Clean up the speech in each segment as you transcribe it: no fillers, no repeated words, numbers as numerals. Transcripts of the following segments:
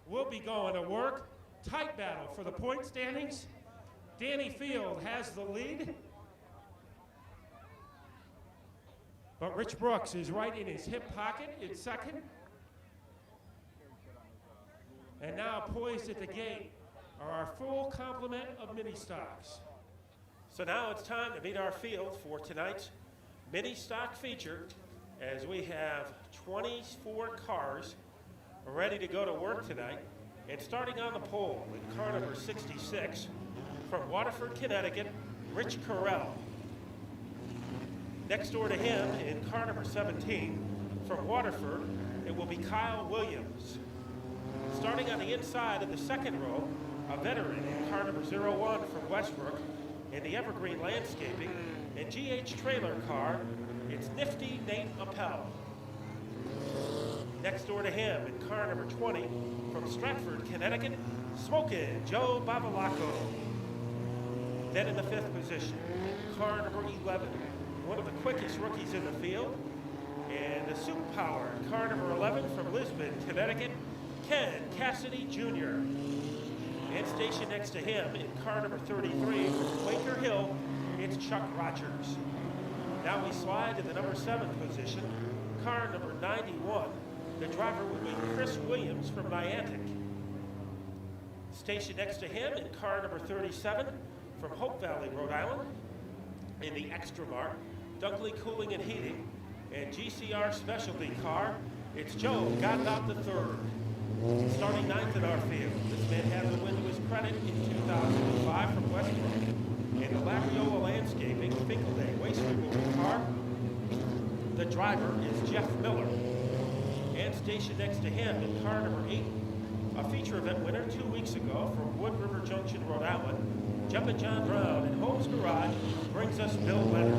will be going to work. Tight battle for the point standings. Danny Field has the lead. But Rich Brooks is right in his hip pocket in second. And now poised at the gate are our full complement of mini stocks. So now it's time to meet our field for tonight's mini stock feature, as we have 24 cars ready to go to work tonight. And starting on the pole in car number 66 from Waterford, Connecticut, Rich Carell. Next door to him in car number 17 from Waterford, it will be Kyle Williams. Starting on the inside of the second row, a veteran in car number 01 from Westbrook in the Evergreen Landscaping and GH trailer car, it's Nifty Nate Appel. Next door to him in car number 20 from Stratford, Connecticut, Smokin' Joe Babalacco. Then in the fifth position, car number 11, one of the quickest rookies in the field, and the super power, car number 11 from Lisbon, Connecticut, Ken Cassidy Jr. And stationed next to him in car number 33 from Quaker Hill, it's Chuck Rogers. Now we slide to the number 7 position, car number 91. The driver will be Chris Williams from Niantic. Stationed next to him in car number 37 from Hope Valley, Rhode Island, in the Extra Mark, Dunkley Cooling and Heating, and GCR specialty car, it's Joe Godbout III. Starting ninth in our field, this man has a win to his credit in 2005 from Westbrook. In the Labriola Landscaping Finkelday waste removal car, the driver is Jeff Miller. And stationed next to him in car number 8, a feature event winner 2 weeks ago from Wood River Junction, Rhode Island, Jumpin' John Brown in Holmes Garage brings us Bill Leonard.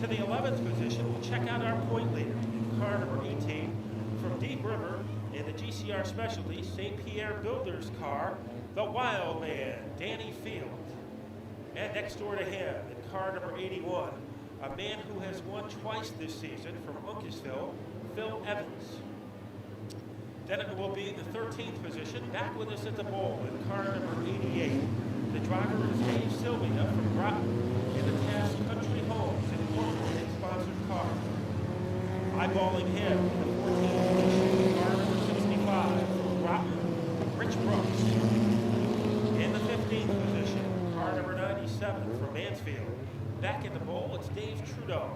To the 11th position, we'll check out our point leader in car number 18 from Deep River in the GCR Specialty St. Pierre Builders car, the Wild Man, Danny Field. And next door to him in car number 81, a man who has won twice this season from Uncasville, Phil Evans. Then it will be the 13th position, back with us at the bowl in car number 88. The driver is Dave Sylvia from Groton in the Task Country Homes Incorporated sponsored car. Eyeballing him in the 14th position, car number 65 from Groton, Rich Brooks. In the 15th position, car number 97 from Mansfield. Back at the bowl, it's Dave Trudeau.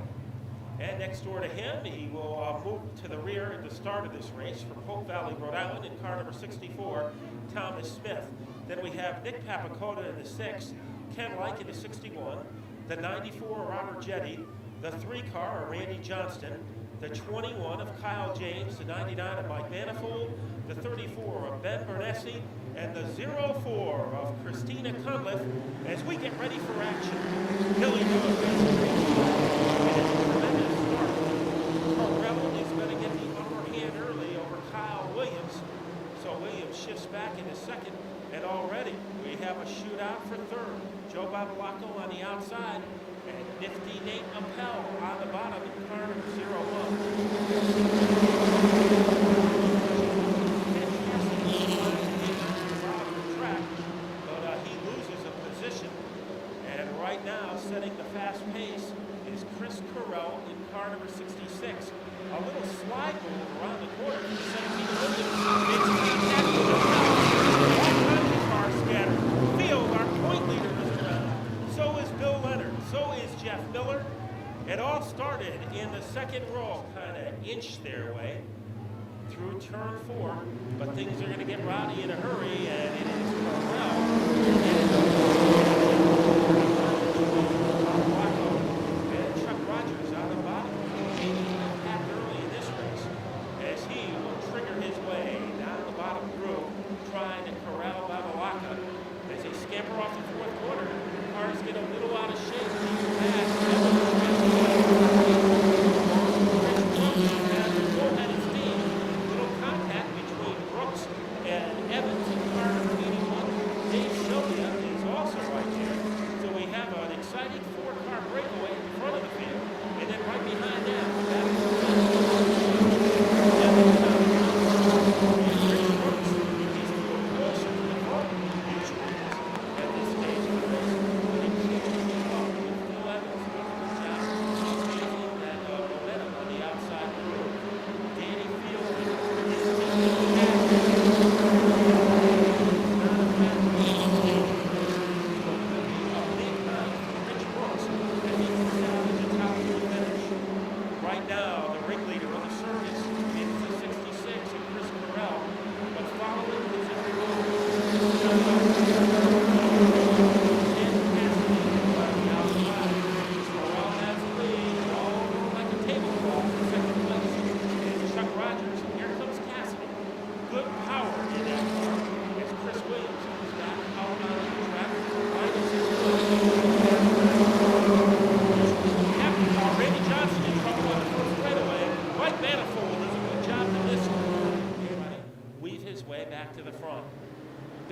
And next door to him, he will move to the rear at the start of this race from Hope Valley, Rhode Island, in car number 64, Thomas Smith. Then we have Nick Papakota in the 6, Ken Like in the 61, the 94, Robert Jetty, the 3 car, Randy Johnston, the 21 of Kyle James, the 99 of Mike Manifold, the 34 of Ben Bernesi, and the 04 of Christina Cunliffe as we get ready for action. Billy tremendous start. Carell is going to get the upper hand early over Kyle Williams. So Williams shifts back into second, and already we have a shootout for third. Joe Babalacco on the outside, and Nifty Nate Appel on the bottom in car number 01. But he loses a position, and right now setting the fast pace is Chris Carell in car number 66. A little slide move around the corner from 17 Williams. It's all kinds of cars scattered. Field, our point leader, is around. So is Bill Leonard. So is Jeff Miller. It all started in the second row, kind of inched their way through turn 4, but things are going to get rowdy in a hurry, and it is Carell. And Chuck Rogers on the bottom, packed early in this race, as he will trigger his way down the bottom groove, trying to corral Babalacco. As they scamper off the 4th quarter, cars get a little out of shape. Little contact between Brooks and Evans in car number 81. Dave Sylvia is also right there.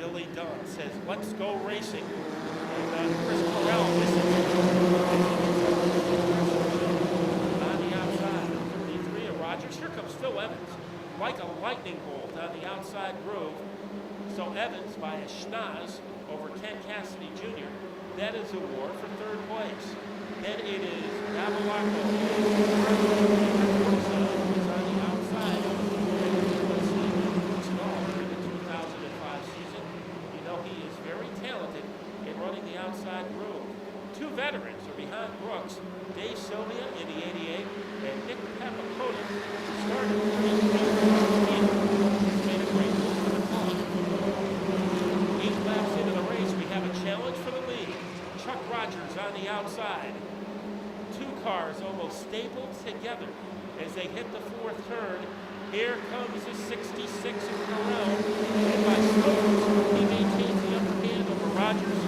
Billy Dunn says, let's go racing. And Chris Corral misses on the outside. 33 of Rogers. Here comes Phil Evans, like a lightning bolt on the outside groove. So Evans by a schnoz over Ken Cassidy Jr. That is the award for third place. Then it is Navalaco. Is on the outside. In the 2005 season. You know he is very talented in running the outside groove. Two veterans are behind Brooks. Dave Sylvia in the 88 and Nick Papakota, who started in the 88. Made a great move for the club. 8 laps into the race, we have a challenge for the lead. Chuck Rogers on the outside. Two cars almost stapled together as they hit the fourth turn. Here comes the 66 of Corral, and by Stokes, he maintains the upper hand over Rogers.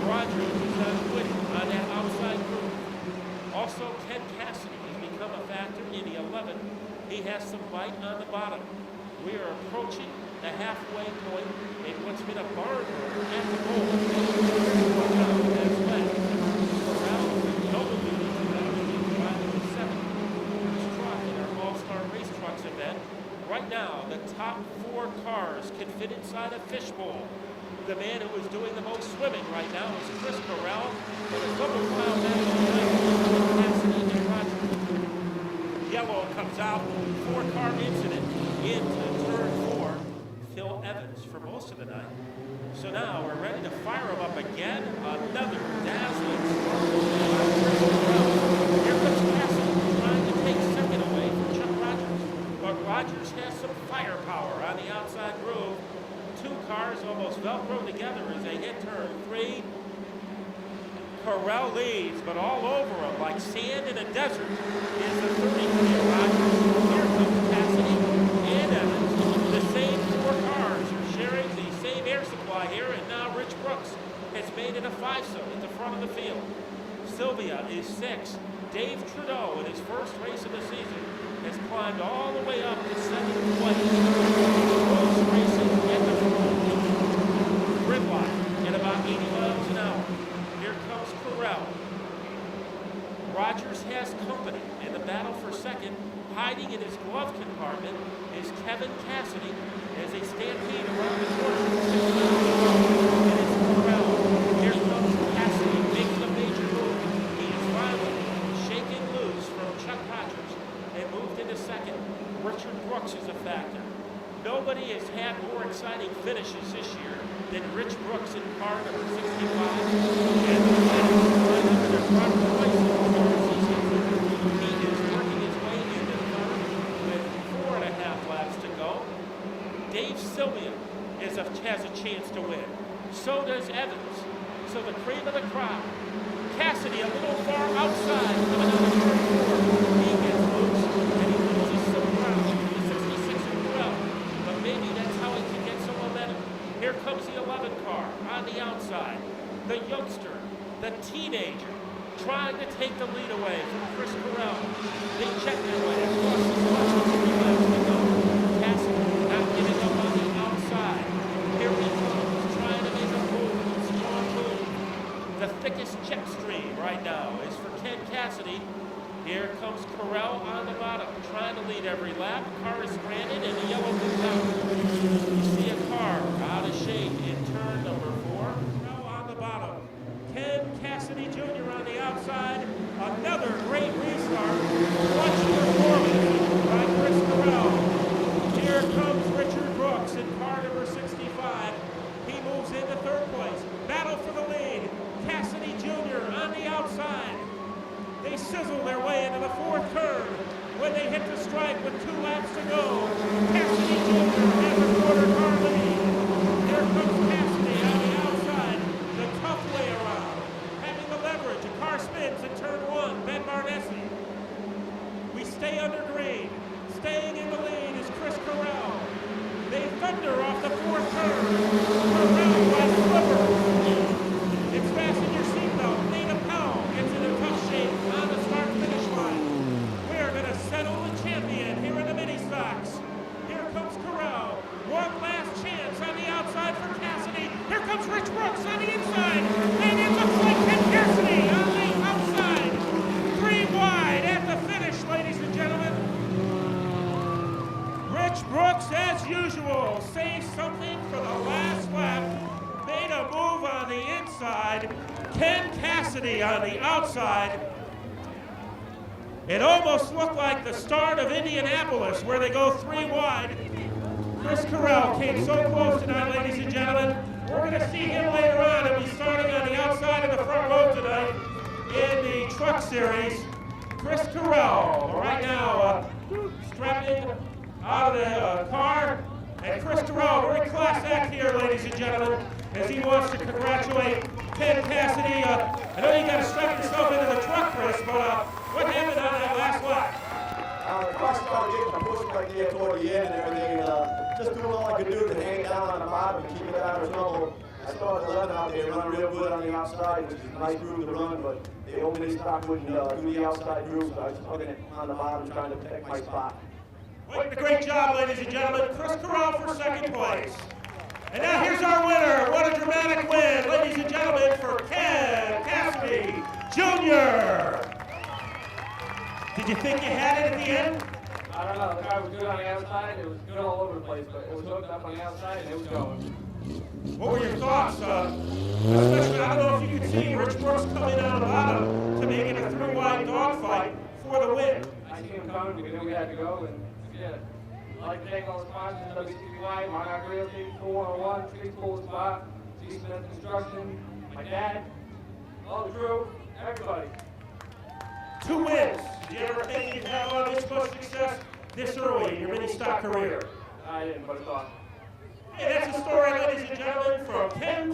Rogers is winning on that outside group. Also, Ken Cassidy has become a factor in the 11. He has some bite on the bottom. We are approaching the halfway point in what's been a barn burner at the goal. That's led. Corral is double duty driving the 7th truck in our All-Star Race Trucks event. Right now, the top 4 cars can fit inside a fishbowl. The man who is doing the most swimming right now is Chris Corral, but a double foul match between Cassidy and Rogers. Yellow comes out, 4-car incident into turn 4. Phil Evans for most of the night. So now we're ready to fire him up again. Another dazzling start. Here comes Cassidy trying to take second away from Chuck Rogers. But Rogers has some firepower on the outside groove. 2 cars almost velcro together as they hit turn 3. Corral leads, but all over him like sand in a desert is the 33 of Rogers. Here comes Cassidy and Evans. The same 4 cars are sharing the same air supply here, and now Rich Brooks has made it a 5-so at the front of the field. Sylvia is 6. Dave Trudeau, in his first race of the season, has climbed all the way up to 7th place. Brooks racing at the grid line at about 80 miles an hour. Here comes Corral. Rogers has company in the battle for second. Hiding in his glove compartment is Kevin Cassidy as they stampede around the corner. And it's Corral. Here comes Cassidy, making a major move. He is finally shaken loose from Chuck Rogers and moved into second. Richard Brooks is a factor. Nobody has had more exciting finishes this year than Rich Brooks in car number 65. And the finish right up in their proper places for the season. He is working his way into third with 4.5 laps to go. Dave Sylvia has a chance to win. So does Evans. So the cream of the crop. Cassidy a little far outside coming out of turn 4. He gets loose and he loses some ground. The 66 and 12. But maybe that's how he can get some momentum. Here comes the 11 car on the outside. The youngster, the teenager, trying to take the lead away from Chris Corral. They check their way across the front. Cassidy not giving up on the outside. Here he comes, trying to make a move, a strong move. The thickest jet stream right now is for Ken Cassidy. Here comes Corral on the bottom, trying to lead every lap. Car is stranded and the yellow moves out. You see a car out of shape in turn number 4. Corral on the bottom. Ken Cassidy Jr. on the outside. Another great restart. Clutch performance by Chris Corral. Here comes Richard Brooks in car number 65. He moves into third place. Battle for the lead. Cassidy Jr. on the outside. They sizzle their way into the 4th turn when they hit the stripe with 2 laps to go. Cassidy Jr. has a quarter car lead. Here comes Cassidy on the outside. The tough way around. Having the leverage. A car spins in turn 1. Ben Barnesi. We stay under green. Staying in the lead is Chris Corral. They thunder off the 4th turn. Corral by slivers. It's fasten your seatbelt. Nina Powell gets in a tough shape on the start-finish line. We are going to settle the champion here in the mini stocks. Here comes Corral. One last chance on the outside for Cassidy as usual, saved something for the last lap. Made a move on the inside. Ken Cassidy on the outside. It almost looked like the start of Indianapolis, where they go 3 wide. Chris Carell came so close tonight, ladies and gentlemen. We're going to see him later on. He'll be starting on the outside of the front row tonight in the Truck Series. Chris Carell, right now, strapping out of the car. And Chris Carell, very class act here, ladies and gentlemen, as he wants to congratulate Ken Cassidy. I know you got to strap yourself into the truck, Chris, but what happened on that last lap? The car started getting pushed right there toward the end and everything, and just doing all I could do to hang down on the bottom and keep it out of trouble. I started 11 out there, running real good on the outside, which is a nice groove to run, but they openly stopped wouldn't do the outside groove, so I was stuck on the bottom trying to protect my spot. What a great job, ladies and gentlemen. Chris Carell for second place. And now here's our winner. What a dramatic win, ladies and gentlemen, for Ken Cassidy Jr. Did you think you had it at the end? I don't know. The car was good on the outside. It was good all over the place, but it was hooked up on the outside and it was going. What were your thoughts? Especially, I don't know if you could see Rich Brooks coming out of the bottom to make it a 3-wide dogfight for the win. I see him coming. We knew we had to go, and yeah. I'd like to thank all the sponsors, WCBY, Monarch Realty, 401, Street Pool Spot, G. Smith Construction, my dad, all the crew, everybody. 2 wins. Did you ever think you'd have this much success this early in your mini stock career? I didn't, but it's awesome. Hey, that's the story, ladies and gentlemen, from Ken